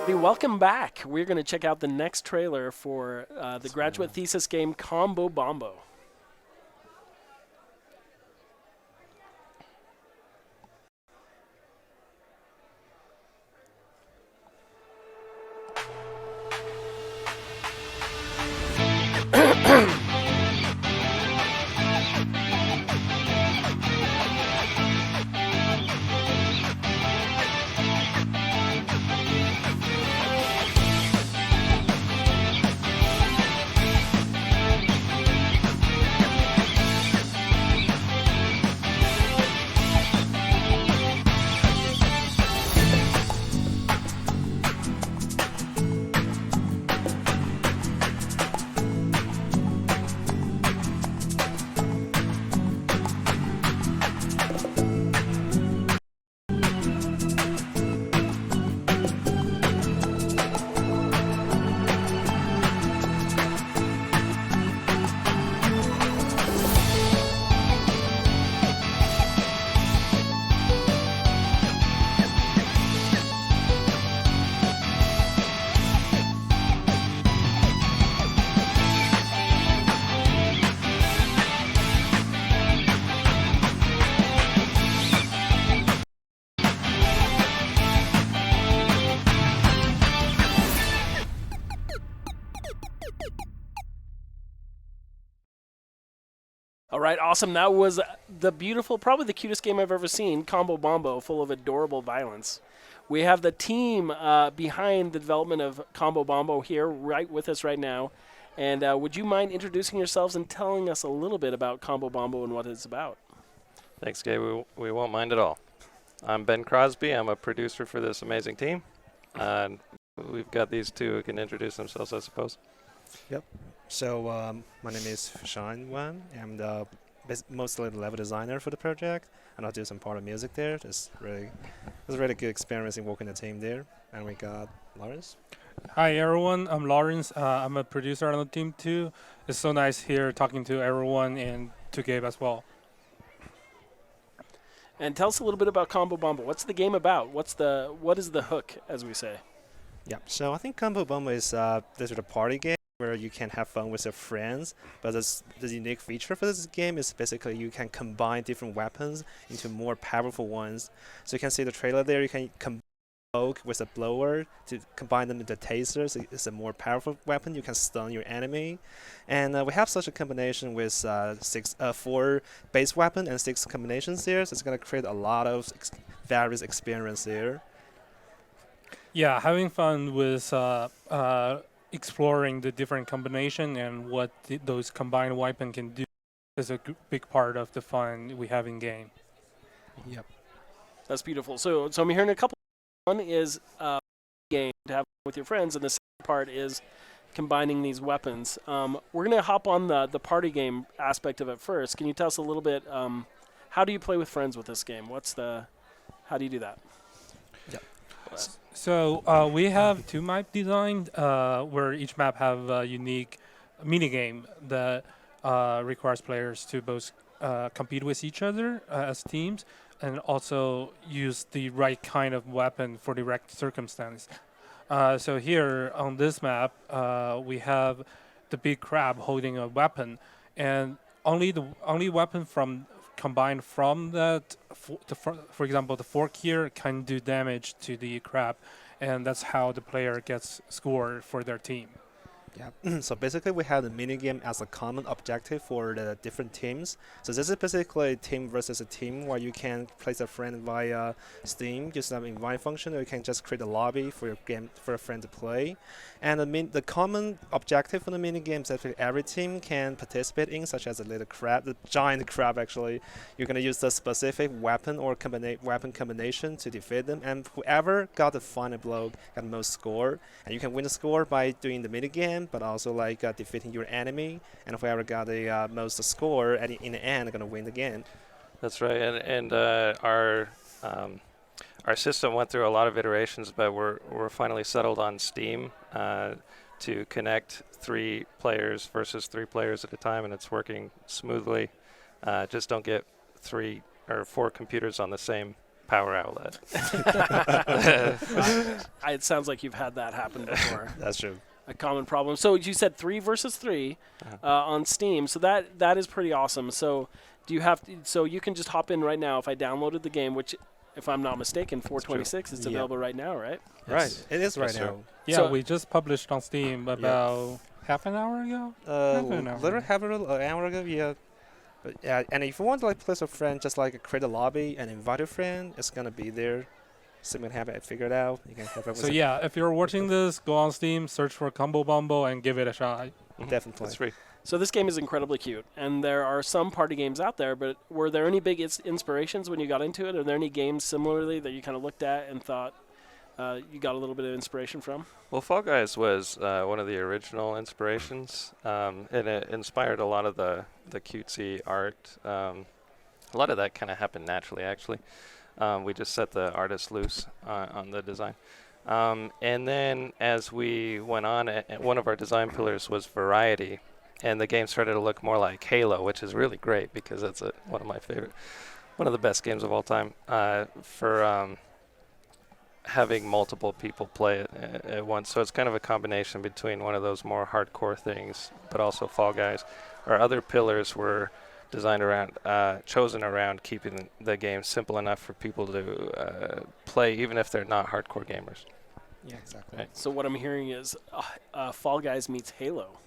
Welcome back. We're going to check out the next trailer for the graduate thesis game Combo Bombo. All right, awesome. That was the beautiful, probably the cutest game I've ever seen, Combo Bombo, full of adorable violence. We have the team behind the development of Combo Bombo here right with us right now. And would you mind introducing yourselves and telling us a little bit about Combo Bombo and what it's about? Thanks, Gabe. We won't mind at all. I'm Ben Crosby. I'm a producer for this amazing team. And we've got these two who can introduce themselves, I suppose. Yep. So my name is Sean Wan. I'm mostly the level designer for the project, and I'll do some part of music there. It was a really good experience in working the team there. And we got Lawrence. Hi everyone, I'm Lawrence. I'm a producer on the team too. It's so nice here talking to everyone and to Gabe as well. And tell us a little bit about Combo Bombo. What's the game about? What is the hook, as we say? Yeah. So I think Combo Bombo is this is a party game where you can have fun with your friends. But the unique feature for this game is basically you can combine different weapons into more powerful ones. So you can see the trailer there. You can combine with a blower to combine them with the taser. So it's a more powerful weapon. You can stun your enemy. And we have such a combination with 4 base weapon and 6 combinations here. So it's going to create a lot of various experience there. Yeah, having fun with exploring the different combination and what those combined weapon can do is a big part of the fun we have in game. Yep. That's beautiful. So I'm hearing a couple. One is game to have with your friends, and the second part is combining these weapons. We're going to hop on the party game aspect of it first. Can you tell us a little bit, how do you play with friends with this game? How do you do that? Yep. So we have 2 map designed where each map have a unique mini game that requires players to both compete with each other as teams and also use the right kind of weapon for the right circumstance. So here on this map, we have the big crab holding a weapon, and only weapon combined from that, for example, the fork here can do damage to the crab, and that's how the player gets scored for their team. Yeah. So basically, we have the minigame as a common objective for the different teams. So this is basically a team versus a team where you can place a friend via Steam, use an invite function, or you can just create a lobby for your game for a friend to play. And the common objective for the minigame is that every team can participate in, such as a little crab, the giant crab actually. You're going to use the specific weapon or weapon combination to defeat them, and whoever got the final blow got the most score. And you can win the score by doing the minigame, but also like defeating your enemy, and whoever got the most score in the end are going to win the game. That's right, and our system went through a lot of iterations, but we're finally settled on Steam to connect 3 players versus 3 players at a time, and it's working smoothly. Just don't get 3 or 4 computers on the same power outlet. It sounds like you've had that happen before. That's true. A common problem. So you said 3 versus 3 on Steam. So that is pretty awesome. So do you have? So you can just hop in right now. If I downloaded the game, which, if I'm not mistaken, 426 is available right now, right? Right. It is right Yes, now. Yeah, So- we just published on Steam about half an hour ago. Literally half an hour ago, yeah. But yeah, and if you want to like play with a friend, just like create a lobby and invite a friend, it's gonna be there. So you can have it figured out. You can have it. So yeah, if you're watching this, go on Steam, search for Combo Bombo, and give it a shot. Definitely. That's free. So this game is incredibly cute, and there are some party games out there. But were there any big inspirations when you got into it? Are there any games similarly that you kind of looked at and thought you got a little bit of inspiration from? Well, Fall Guys was one of the original inspirations, and it inspired a lot of the cutesy art. A lot of that kind of happened naturally, actually. We just set the artist loose on the design. And then as we went on, one of our design pillars was variety, and the game started to look more like Halo, which is really great because it's one of the best games of all time for having multiple people play it at once. So it's kind of a combination between one of those more hardcore things, but also Fall Guys. Our other pillars were designed around, chosen around keeping the game simple enough for people to play, even if they're not hardcore gamers. Yeah, exactly. Right. So what I'm hearing is Fall Guys meets Halo.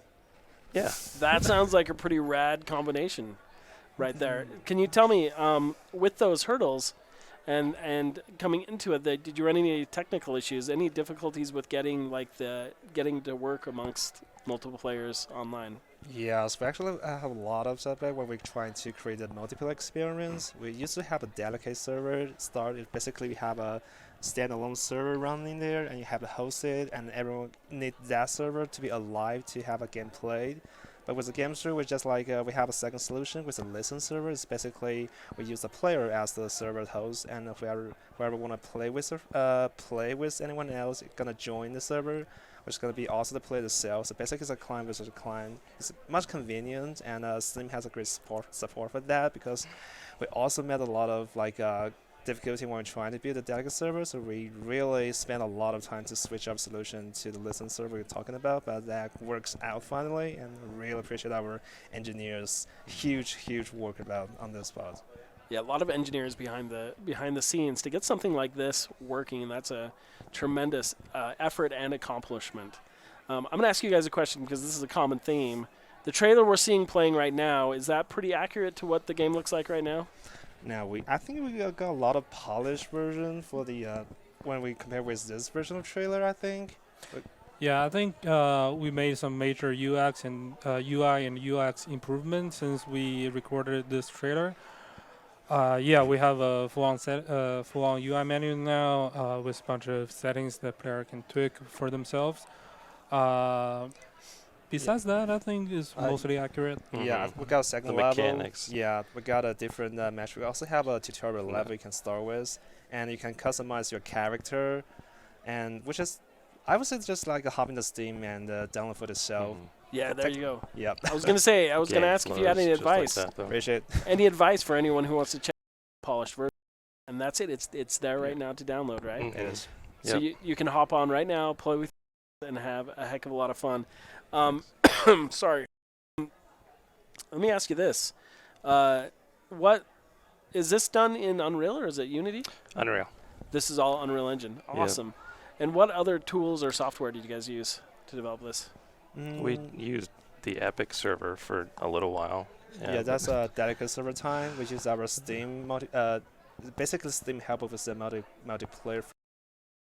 Yeah. That sounds like a pretty rad combination right there. Can you tell me, with those hurdles and coming into it, did you run any technical issues, any difficulties with getting to work amongst multiple players online? Yeah, so we actually have a lot of setback when we're trying to create a multiplayer experience. We used to have a dedicated server basically we have a standalone server running there, and you have to host it, and everyone need that server to be alive to have a game played. But with the game server, we just like we have a second solution with a listen server. It's basically we use the player as the server host, and if whoever want to play with anyone else, gonna join the server, which is gonna be also the player itself. So basically, it's a client versus a client. It's much convenient, and Steam has a great support for that because we also met a lot of difficulty when we're trying to build a dedicated server, so we really spent a lot of time to switch up solution to the listen server we're talking about, but that works out finally, and really appreciate our engineers' huge work on this part. Yeah, a lot of engineers behind the scenes to get something like this working, and that's a tremendous effort and accomplishment. I'm going to ask you guys a question because this is a common theme. The trailer we're seeing playing right now, is that pretty accurate to what the game looks like right now? Now I think we got a lot of polished version for the when we compare with this version of trailer. I think. Yeah, I think we made some major UX and UI and UX improvements since we recorded this trailer. Yeah, we have a full-on UI menu now with a bunch of settings that player can tweak for themselves. Besides that, I think is mostly accurate. Yeah, we got a second The level. mechanics. Yeah, we got a different match. We also have a tutorial level you can start with, and you can customize your character, and which is, I would say, just like a hop into Steam and download for the show. Yeah, there you go. Yep. I was going to ask if you had any advice. Appreciate. Any advice for anyone who wants to check the polished version? And that's it. It's there right now to download, right? It is. So you can hop on right now, play with and have a heck of a lot of fun. Sorry. Let me ask you this. What is this done in Unreal or is it Unity? Unreal. This is all Unreal Engine. Awesome. And what other tools or software did you guys use to develop this? We used the Epic server for a little while. Yeah, that's a dedicated server time, which is our Steam basically Steam help with the multiplayer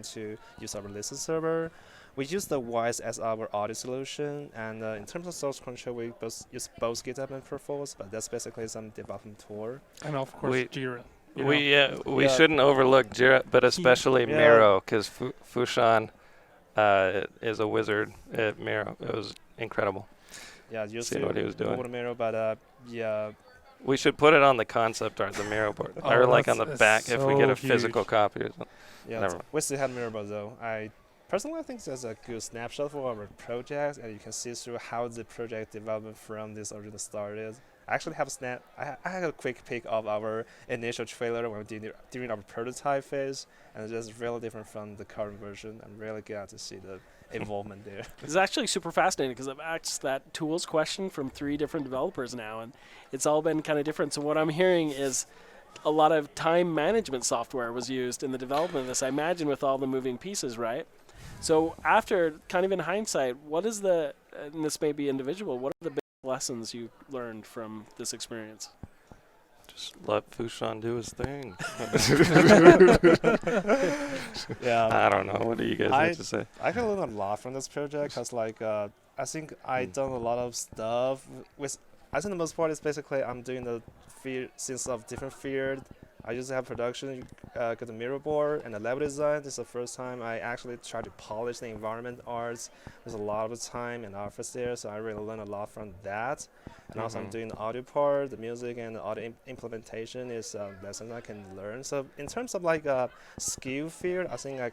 to use our listen server. We use the Wise as our audio solution, and in terms of source control, we use both GitHub and Perforce, but that's basically some development tool. And of course, Jira. We shouldn't overlook Jira, but especially Miro, because Fushan is a wizard at Miro. It was incredible. Yeah, you see what he was doing. Miro, but yeah. We should put it on the concept art, the Miro board, or like on the back if we get a physical copy or something. Yeah, we still have Miro board though. Personally, I think that's a good snapshot for our project, and you can see through how the project development from this original started. I actually have a snap. I had a quick peek of our initial trailer when we did during our prototype phase, and it's just really different from the current version. I'm really glad to see the involvement there. It's actually super fascinating because I've asked that tools question from 3 different developers now, and it's all been kind of different. So what I'm hearing is a lot of time management software was used in the development of this, I imagine, with all the moving pieces, right? So after, kind of in hindsight, what is the, and this may be individual, what are the big lessons you learned from this experience? Just let Fushan do his thing. Yeah. I don't know. What do you guys have to say? I can learn a lot from this project because, like, I think I done a lot of stuff with. I think the most part is basically I'm doing the since of different field. I used to have production, got the mirror board and the level design. This is the first time I actually try to polish the environment arts. There's a lot of time and effort there, so I really learned a lot from that. And also I'm doing the audio part, the music, and the audio implementation is lessons I can learn. So in terms of like skill field, I think I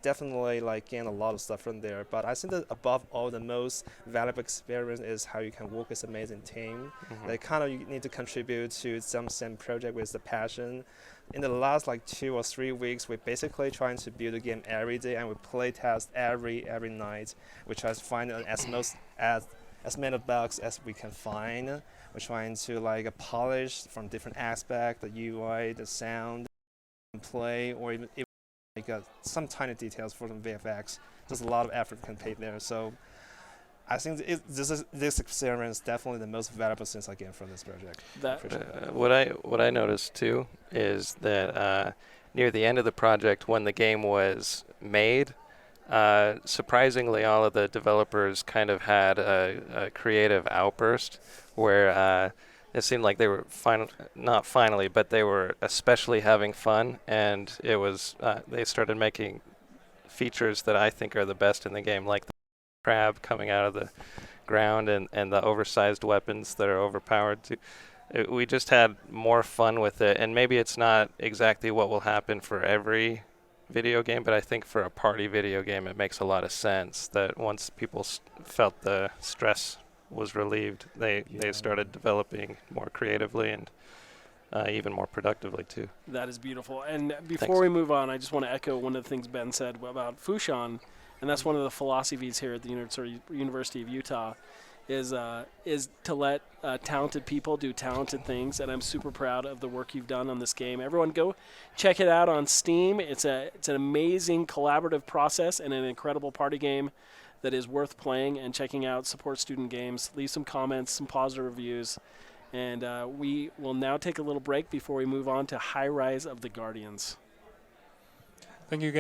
definitely like gain a lot of stuff from there. But I think that above all, the most valuable experience is how you can work with an amazing team. Like kind of you need to contribute to some project with the passion. In the last like 2 or 3 weeks, we're basically trying to build a game every day, and we play test every night. We try to find as many bugs as we can find. We're trying to like polish from different aspects, the UI, the sound, play, or even like some tiny details for the VFX. There's a lot of effort can pay there. So I think this experience definitely the most valuable things I get from this project. What I noticed too is that near the end of the project, when the game was made, surprisingly, all of the developers kind of had a creative outburst where it seemed like they were not finally, but they were especially having fun, and it was they started making features that I think are the best in the game, like the crab coming out of the ground and the oversized weapons that are overpowered too. We just had more fun with it, and maybe it's not exactly what will happen for every video game, but I think for a party video game it makes a lot of sense that once people felt the stress was relieved, they started developing more creatively and even more productively too. That is beautiful. And before we move on, I just want to echo one of the things Ben said about Fushan, and that's one of the philosophies here at the University of Utah, is to let talented people do talented things, and I'm super proud of the work you've done on this game. Everyone go check it out on Steam. It's an amazing collaborative process and an incredible party game that is worth playing and checking out. Support student games. Leave some comments, some positive reviews. And we will now take a little break before we move on to High Rise of the Guardians. Thank you, guys.